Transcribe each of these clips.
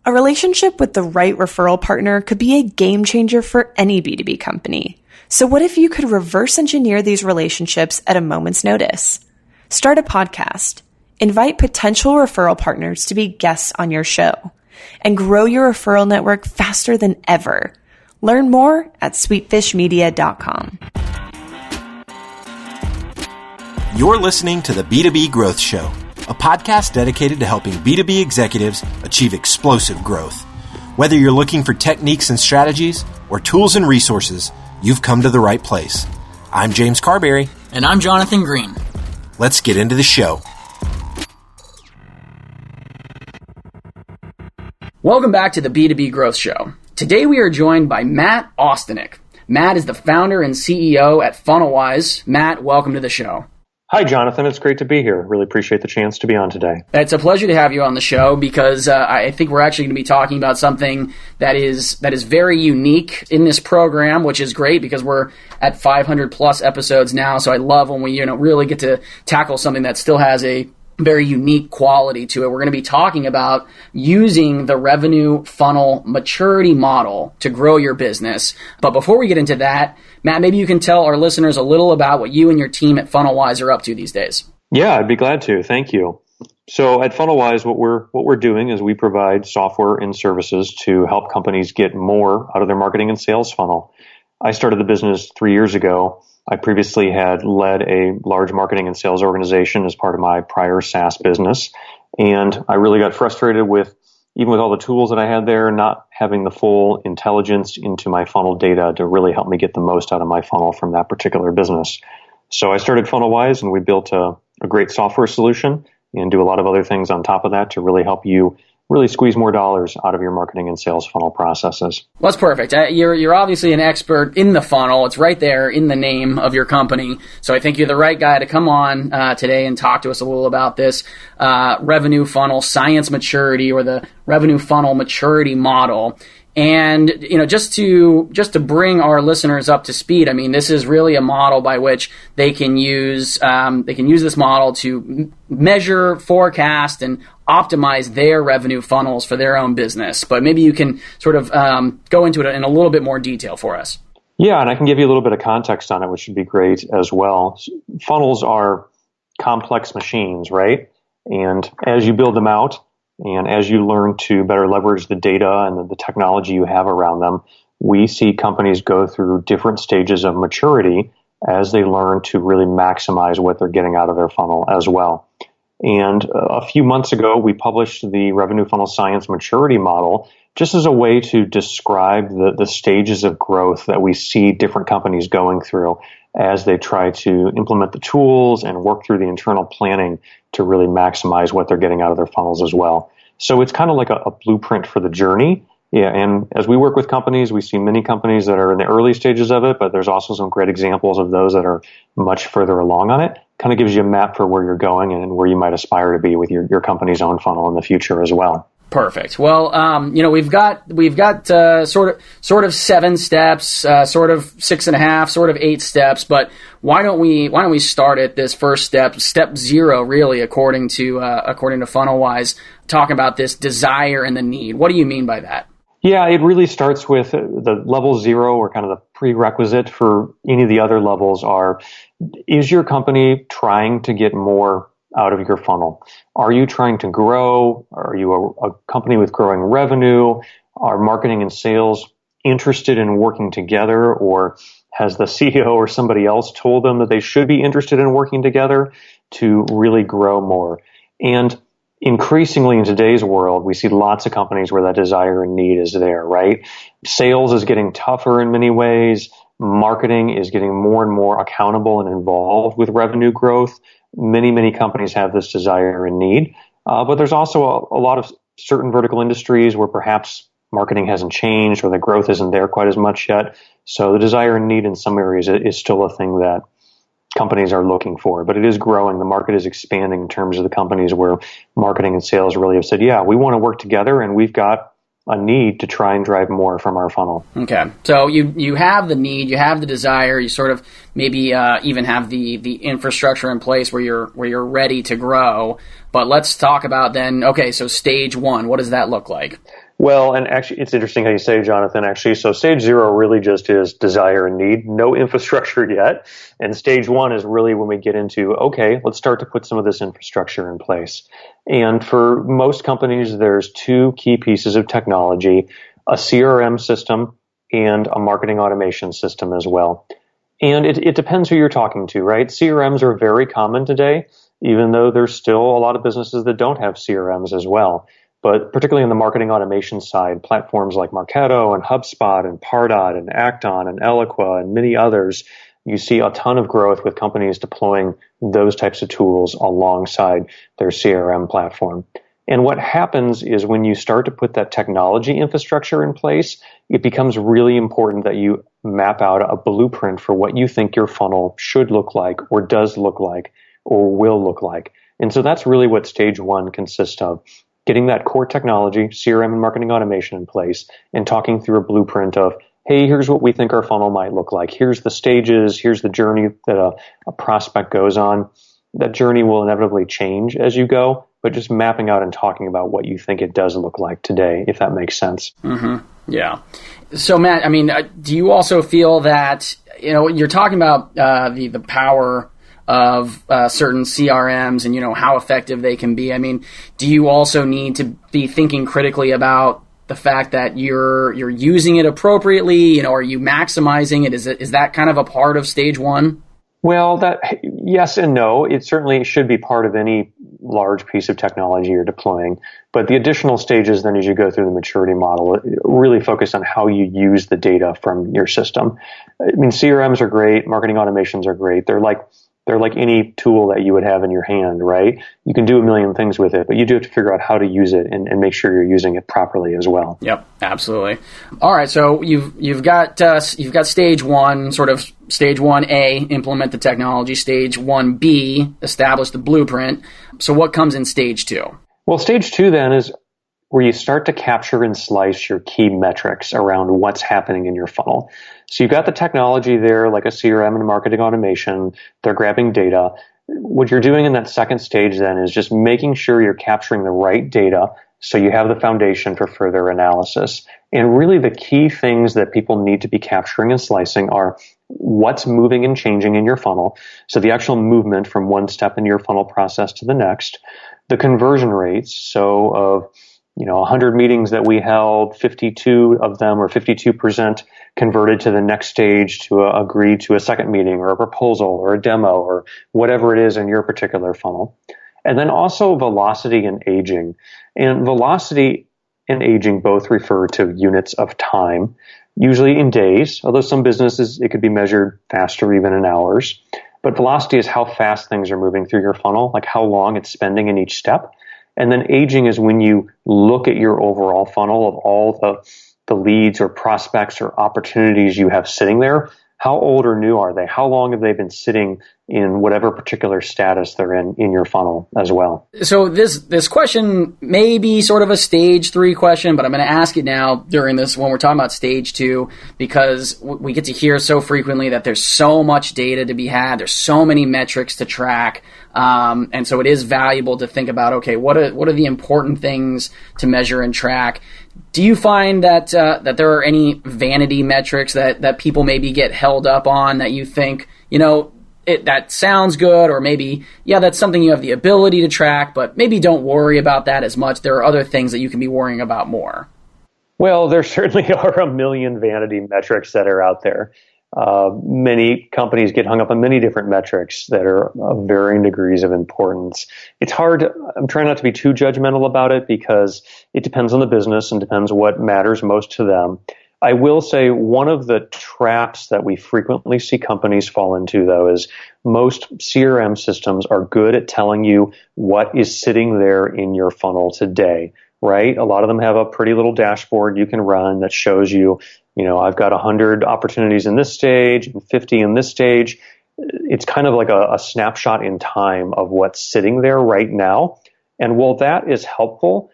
A relationship with the right referral partner could be a game changer for any B2B company. So what if you could reverse engineer these relationships at a moment's notice? Start a podcast, invite potential referral partners to be guests on your show, and grow your referral network faster than ever. Learn more at sweetfishmedia.com. You're listening to the B2B Growth Show, a podcast dedicated to helping B2B executives achieve explosive growth. Whether you're looking for techniques and strategies or tools and resources, you've come to the right place. I'm James Carberry. And I'm Jonathan Green. Let's get into the show. Welcome back to the B2B Growth Show. Today we are joined by Matt Ostanik. Matt is the founder and CEO at FunnelWise. Matt, welcome to the show. Hi, Jonathan. It's great to be here. Really appreciate the chance to be on today. It's a pleasure to have you on the show because I think we're actually going to be talking about something that is very unique in this program, which is great because we're at 500 plus episodes now. So I love when we really get to tackle something that still has a very unique quality to it. We're going to be talking about using the revenue funnel maturity model to grow your business. But before we get into that, Matt, maybe you can tell our listeners a little about what you and your team at FunnelWise are up to these days. Yeah, I'd be glad to. Thank you. So at FunnelWise, what we're doing is we provide software and services to help companies get more out of their marketing and sales funnel. I started the business 3 years ago. I previously had led a large marketing and sales organization as part of my prior SaaS business. And I really got frustrated with, even with all the tools that I had there, not having the full intelligence into my funnel data to really help me get the most out of my funnel from that particular business. So I started FunnelWise and we built a great software solution and do a lot of other things on top of that to really help you really squeeze more dollars out of your marketing and sales funnel processes. Well, that's perfect. You're obviously an expert in the funnel. It's right there in the name of your company. So I think you're the right guy to come on today and talk to us a little about this revenue funnel science maturity, or the revenue funnel maturity model. And just to bring our listeners up to speed, I mean, this is really a model by which they can use this model to measure, forecast, and optimize their revenue funnels for their own business. But maybe you can sort of go into it in a little bit more detail for us. Yeah, and I can give you a little bit of context on it, which would be great as well. Funnels are complex machines, right? And as you build them out, and as you learn to better leverage the data and the technology you have around them, we see companies go through different stages of maturity as they learn to really maximize what they're getting out of their funnel as well. And a few months ago, we published the Revenue Funnel Science Maturity Model just as a way to describe the stages of growth that we see different companies going through as they try to implement the tools and work through the internal planning to really maximize what they're getting out of their funnels as well. So it's kind of like a blueprint for the journey. Yeah, and as we work with companies, we see many companies that are in the early stages of it, but there's also some great examples of those that are much further along on it. Kind of gives you a map for where you're going and where you might aspire to be with your company's own funnel in the future as well. Perfect. Well, we've got sort of 7 steps, sort of 6.5, sort of 8 steps. But why don't we start at this first step 0, really, according to FunnelWise, talking about this desire and the need. What do you mean by that? Yeah, it really starts with the level 0, or kind of the prerequisite for any of the other levels are, is your company trying to get more out of your funnel? Are you trying to grow? Are you a company with growing revenue? Are marketing and sales interested in working together? Or has the CEO or somebody else told them that they should be interested in working together to really grow more? And increasingly in today's world, we see lots of companies where that desire and need is there, right? Sales is getting tougher in many ways. Marketing is getting more and more accountable and involved with revenue growth. Many companies have this desire and need, but there's also a lot of certain vertical industries where perhaps marketing hasn't changed or the growth isn't there quite as much yet. So the desire and need in some areas is still a thing that companies are looking for, but it is growing. The market is expanding in terms of the companies where marketing and sales really have said, yeah, we want to work together and we've got a need to try and drive more from our funnel. Okay. So you have the need, you have the desire, you sort of maybe even have the infrastructure in place where you're ready to grow. But let's talk about then, okay, so stage 1, what does that look like? Well, and actually, it's interesting how you say, Jonathan, actually. So stage 0 really just is desire and need, no infrastructure yet. And stage 1 is really when we get into, okay, let's start to put some of this infrastructure in place. And for most companies, there's 2 key pieces of technology, a CRM system and a marketing automation system as well. And it depends who you're talking to, right? CRMs are very common today, even though there's still a lot of businesses that don't have CRMs as well. But particularly on the marketing automation side, platforms like Marketo and HubSpot and Pardot and Acton and Eloqua and many others, you see a ton of growth with companies deploying those types of tools alongside their CRM platform. And what happens is when you start to put that technology infrastructure in place, it becomes really important that you map out a blueprint for what you think your funnel should look like or does look like or will look like. And so that's really what stage 1 consists of. Getting that core technology, CRM and marketing automation in place, and talking through a blueprint of, hey, here's what we think our funnel might look like. Here's the stages. Here's the journey that a prospect goes on. That journey will inevitably change as you go, but just mapping out and talking about what you think it does look like today, if that makes sense. Mm-hmm. Yeah. So, Matt, I mean, do you also feel that, you're talking about the power of certain CRMs and, how effective they can be. I mean, do you also need to be thinking critically about the fact that you're using it appropriately? Are you maximizing it? Is that kind of a part of stage 1? Well, yes and no. It certainly should be part of any large piece of technology you're deploying. But the additional stages then as you go through the maturity model really focus on how you use the data from your system. I mean, CRMs are great. Marketing automations are great. They're like any tool that you would have in your hand, right? You can do a million things with it, but you do have to figure out how to use it and make sure you're using it properly as well. Yep, absolutely. All right, so you've got stage 1, sort of stage 1A, implement the technology. Stage 1B, establish the blueprint. So what comes in stage 2? Well, stage 2 then is where you start to capture and slice your key metrics around what's happening in your funnel. So you've got the technology there, like a CRM and marketing automation. They're grabbing data. What you're doing in that second stage then is just making sure you're capturing the right data so you have the foundation for further analysis. And really the key things that people need to be capturing and slicing are what's moving and changing in your funnel. So the actual movement from one step in your funnel process to the next. The conversion rates, so of 100 meetings that we held, 52 of them or 52% converted to the next stage to agree to a second meeting or a proposal or a demo or whatever it is in your particular funnel. And then also velocity and aging. And velocity and aging both refer to units of time, usually in days, although some businesses, it could be measured faster, even in hours. But velocity is how fast things are moving through your funnel, like how long it's spending in each step. And then aging is when you look at your overall funnel of all the leads or prospects or opportunities you have sitting there. How old or new are they? How long have they been sitting in whatever particular status they're in your funnel as well? So this question may be sort of a stage 3 question, but I'm going to ask it now during this when we're talking about stage 2, because we get to hear so frequently that there's so much data to be had. There's so many metrics to track. And so it is valuable to think about, okay, what are the important things to measure and track? Do you find that there are any vanity metrics that people maybe get held up on that you think, that sounds good, or maybe, that's something you have the ability to track, but maybe don't worry about that as much. There are other things that you can be worrying about more. Well, there certainly are a million vanity metrics that are out there. Many companies get hung up on many different metrics that are of varying degrees of importance. It's hard. I'm trying not to be too judgmental about it because it depends on the business and depends what matters most to them. I will say one of the traps that we frequently see companies fall into, though, is most CRM systems are good at telling you what is sitting there in your funnel today, right? A lot of them have a pretty little dashboard you can run that shows you, I've got 100 opportunities in this stage and 50 in this stage. It's kind of like a snapshot in time of what's sitting there right now. And while that is helpful,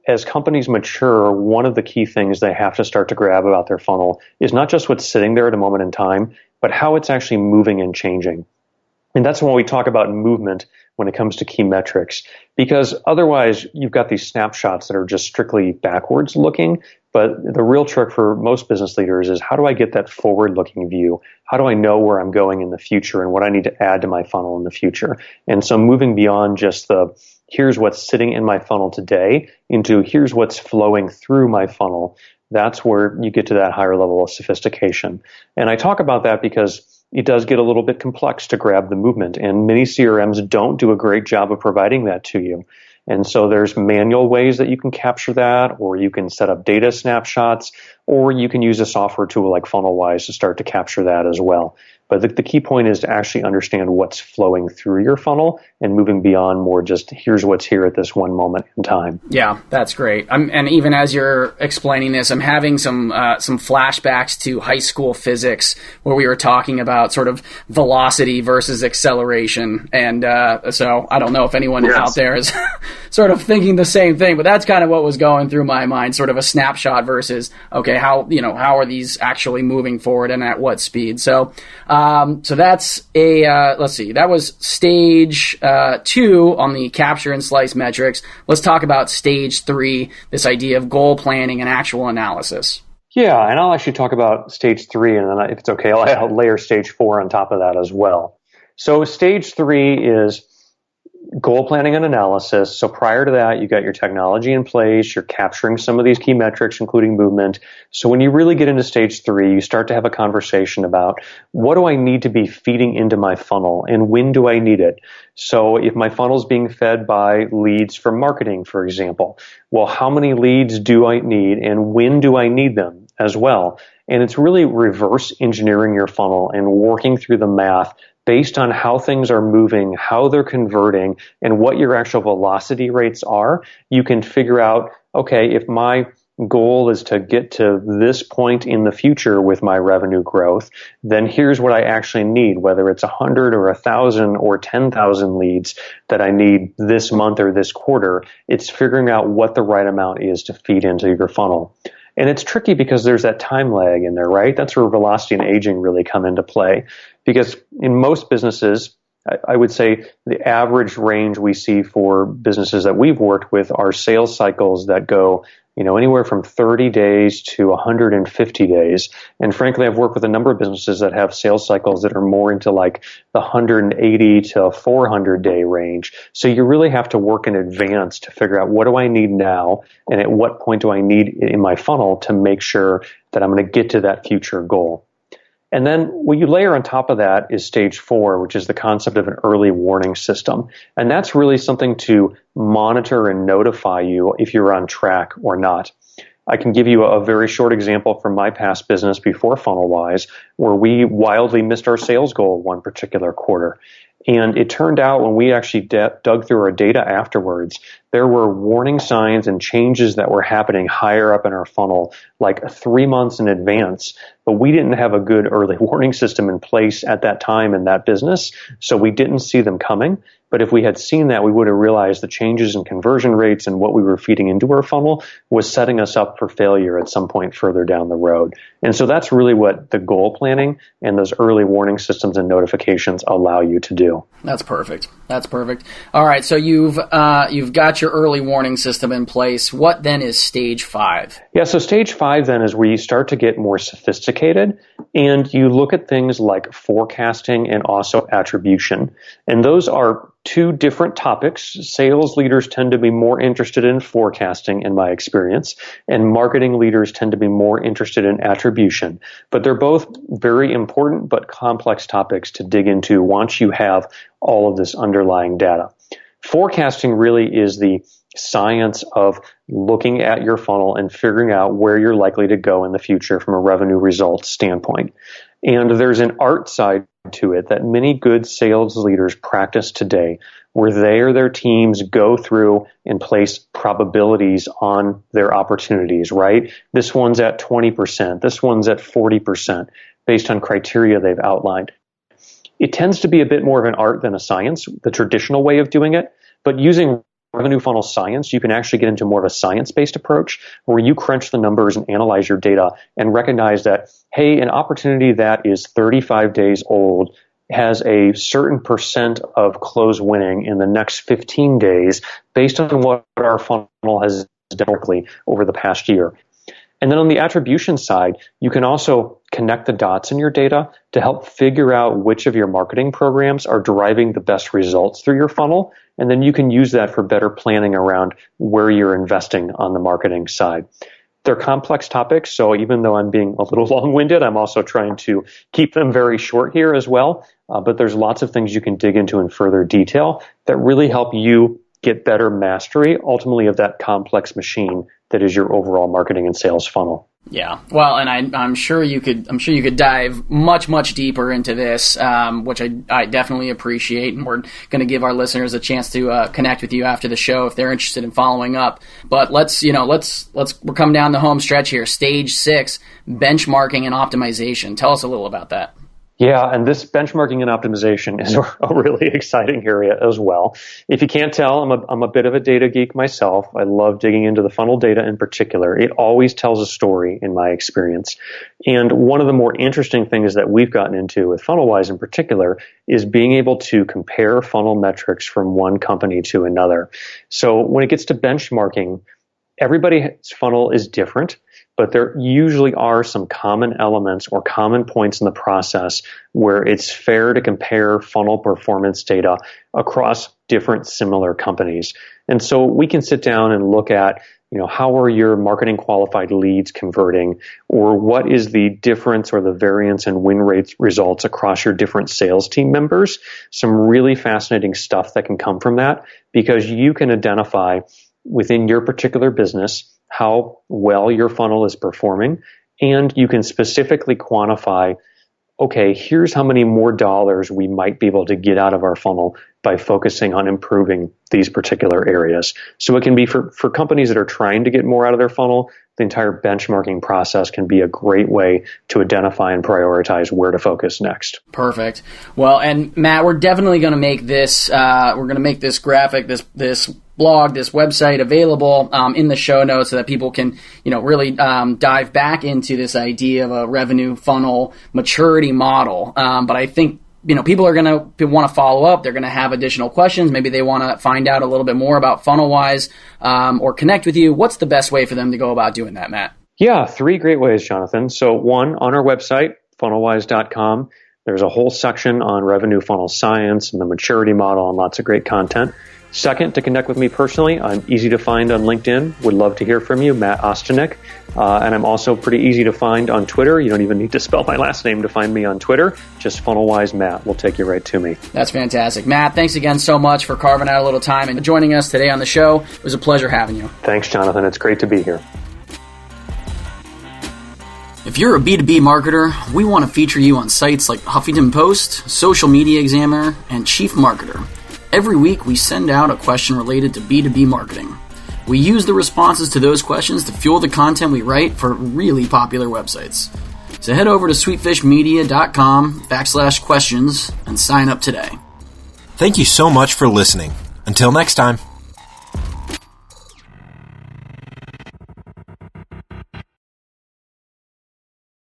as companies mature, one of the key things they have to start to grab about their funnel is not just what's sitting there at a moment in time, but how it's actually moving and changing. And that's when we talk about movement. when it comes to key metrics, because otherwise you've got these snapshots that are just strictly backwards looking. But the real trick for most business leaders is, how do I get that forward looking view? How do I know where I'm going in the future and what I need to add to my funnel in the future? And so moving beyond just the here's what's sitting in my funnel today into here's what's flowing through my funnel, that's where you get to that higher level of sophistication. And I talk about that because it does get a little bit complex to grab the movement, and many CRMs don't do a great job of providing that to you. And so there's manual ways that you can capture that, or you can set up data snapshots, or you can use a software tool like FunnelWise to start to capture that as well. But the key point is to actually understand what's flowing through your funnel and moving beyond more just here's what's here at this one moment in time. Yeah, that's great. And even as you're explaining this, I'm having some flashbacks to high school physics where we were talking about sort of velocity versus acceleration. And so I don't know if anyone out there is sort of thinking the same thing, but that's kind of what was going through my mind, sort of a snapshot versus, okay, how are these actually moving forward and at what speed? So that's let's see, that was stage 2 on the capture and slice metrics. Let's talk about stage 3, this idea of goal planning and actual analysis. Yeah, and I'll actually talk about stage 3, and then if it's okay, I'll layer stage 4 on top of that as well. So stage 3 is goal planning and analysis. So prior to that, you got your technology in place, you're capturing some of these key metrics, including movement. So when you really get into stage 3, you start to have a conversation about what do I need to be feeding into my funnel and when do I need it? So if my funnel is being fed by leads from marketing, for example, well, how many leads do I need and when do I need them as well? And it's really reverse engineering your funnel and working through the math based on how things are moving, how they're converting, and what your actual velocity rates are. You can figure out, okay, if my goal is to get to this point in the future with my revenue growth, then here's what I actually need, whether it's 100 or 1,000 or 10,000 leads that I need this month or this quarter. It's figuring out what the right amount is to feed into your funnel. And it's tricky because there's that time lag in there, right? That's where velocity and aging really come into play. Because in most businesses, I would say the average range we see for businesses that we've worked with are sales cycles that go, anywhere from 30 days to 150 days. And frankly, I've worked with a number of businesses that have sales cycles that are more into like the 180 to 400 day range. So you really have to work in advance to figure out what do I need now and at what point do I need in my funnel to make sure that I'm going to get to that future goal. And then what you layer on top of that is stage 4, which is the concept of an early warning system. And that's really something to monitor and notify you if you're on track or not. I can give you a very short example from my past business before FunnelWise, where we wildly missed our sales goal one particular quarter. And it turned out when we actually dug through our data afterwards, there were warning signs and changes that were happening higher up in our funnel, like 3 months in advance. But we didn't have a good early warning system in place at that time in that business, so we didn't see them coming. But if we had seen that, we would have realized the changes in conversion rates and what we were feeding into our funnel was setting us up for failure at some point further down the road. And so that's really what the goal planning and those early warning systems and notifications allow you to do. That's perfect. That's perfect. All right, so you've got your early warning system in place. What then is stage 5? Yeah, so stage 5 then is where you start to get more sophisticated and you look at things like forecasting and also attribution. And those are two different topics. Sales leaders tend to be more interested in forecasting, in my experience, and marketing leaders tend to be more interested in attribution. But they're both very important but complex topics to dig into once you have all of this underlying data. Forecasting really is the science of looking at your funnel and figuring out where you're likely to go in the future from a revenue results standpoint. And there's an art side to it that many good sales leaders practice today, where they or their teams go through and place probabilities on their opportunities, right? This one's at 20%, this one's at 40%, based on criteria they've outlined. It tends to be a bit more of an art than a science, the traditional way of doing it, but using revenue funnel science, you can actually get into more of a science-based approach where you crunch the numbers and analyze your data and recognize that, hey, an opportunity that is 35 days old has a certain percent of close winning in the next 15 days based on what our funnel has done directly over the past year. And then on the attribution side, you can also connect the dots in your data to help figure out which of your marketing programs are driving the best results through your funnel. And then you can use that for better planning around where you're investing on the marketing side. They're complex topics, so even though I'm being a little long-winded, I'm also trying to keep them very short here as well. But there's lots of things you can dig into in further detail that really help you get better mastery, ultimately, of that complex machine that is your overall marketing and sales funnel. Yeah, well, and I'm sure you could dive much deeper into this, which I definitely appreciate, and we're going to give our listeners a chance to connect with you after the show if they're interested in following up. But let's we're coming down the home stretch here. Stage 6, benchmarking and optimization. Tell us a little about that. Yeah, and this benchmarking and optimization is a really exciting area as well. If you can't tell, I'm a bit of a data geek myself. I love digging into the funnel data in particular. It always tells a story in my experience. And one of the more interesting things that we've gotten into with FunnelWise in particular is being able to compare funnel metrics from one company to another. So when it gets to benchmarking, everybody's funnel is different, but there usually are some common elements or common points in the process where it's fair to compare funnel performance data across different similar companies. And so we can sit down and look at, how are your marketing qualified leads converting, or what is the difference or the variance in win rates results across your different sales team members. Some really fascinating stuff that can come from that, because you can identify within your particular business how well your funnel is performing, and you can specifically quantify, okay, here's how many more dollars we might be able to get out of our funnel by focusing on improving these particular areas. So it can be for companies that are trying to get more out of their funnel, the entire benchmarking process can be a great way to identify and prioritize where to focus next. Perfect. Well, and Matt, we're definitely going to make this, graphic, this blog, this website available in the show notes so that people can, really dive back into this idea of a revenue funnel maturity model. But I think, people are going to want to follow up. They're going to have additional questions. Maybe they want to find out a little bit more about FunnelWise or connect with you. What's the best way for them to go about doing that, Matt? Yeah, 3 great ways, Jonathan. So one, on our website, FunnelWise.com, there's a whole section on revenue funnel science and the maturity model and lots of great content. Second, to connect with me personally, I'm easy to find on LinkedIn. Would love to hear from you, Matt Ostanik. And I'm also pretty easy to find on Twitter. You don't even need to spell my last name to find me on Twitter. Just FunnelWise Matt will take you right to me. That's fantastic. Matt, thanks again so much for carving out a little time and joining us today on the show. It was a pleasure having you. Thanks, Jonathan. It's great to be here. If you're a B2B marketer, we want to feature you on sites like Huffington Post, Social Media Examiner, and Chief Marketer. Every week, we send out a question related to B2B marketing. We use the responses to those questions to fuel the content we write for really popular websites. So head over to sweetfishmedia.com/questions and sign up today. Thank you so much for listening. Until next time.